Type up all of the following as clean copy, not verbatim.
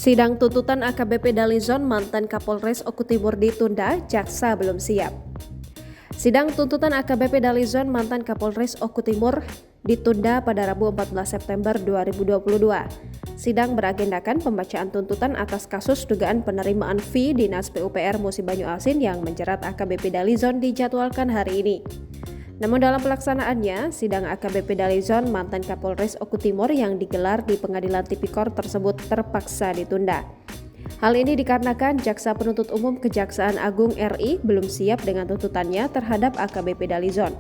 Sidang tuntutan AKBP Dalizon mantan Kapolres Oku Timur ditunda, jaksa belum siap. Sidang tuntutan AKBP Dalizon mantan Kapolres Oku Timur ditunda pada Rabu 14 September 2022. Sidang beragendakan pembacaan tuntutan atas kasus dugaan penerimaan fee Dinas PUPR Musi Banyu Asin yang menjerat AKBP Dalizon dijadwalkan hari ini. Namun dalam pelaksanaannya, sidang AKBP Dalizon mantan Kapolres Oku Timur yang digelar di Pengadilan Tipikor tersebut terpaksa ditunda. Hal ini dikarenakan Jaksa Penuntut Umum Kejaksaan Agung RI belum siap dengan tuntutannya terhadap AKBP Dalizon.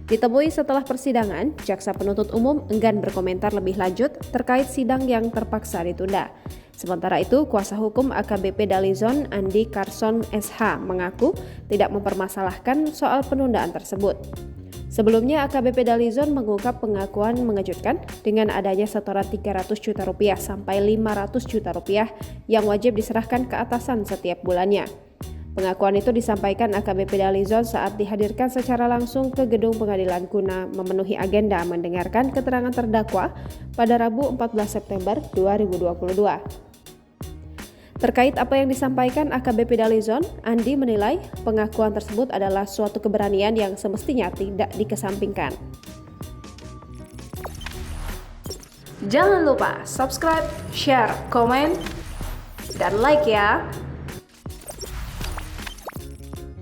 Ditemui setelah persidangan, Jaksa Penuntut Umum enggan berkomentar lebih lanjut terkait sidang yang terpaksa ditunda. Sementara itu, kuasa hukum AKBP Dalizon Andi Carson SH mengaku tidak mempermasalahkan soal penundaan tersebut. Sebelumnya, AKBP Dalizon mengungkap pengakuan mengejutkan dengan adanya setoran 300 juta rupiah sampai 500 juta rupiah yang wajib diserahkan ke atasan setiap bulannya. Pengakuan itu disampaikan AKBP Dalizon saat dihadirkan secara langsung ke gedung pengadilan guna memenuhi agenda mendengarkan keterangan terdakwa pada Rabu 14 September 2022. Terkait apa yang disampaikan AKBP Dalizon, Andi menilai pengakuan tersebut adalah suatu keberanian yang semestinya tidak dikesampingkan. Jangan lupa subscribe, share, komen, dan like ya!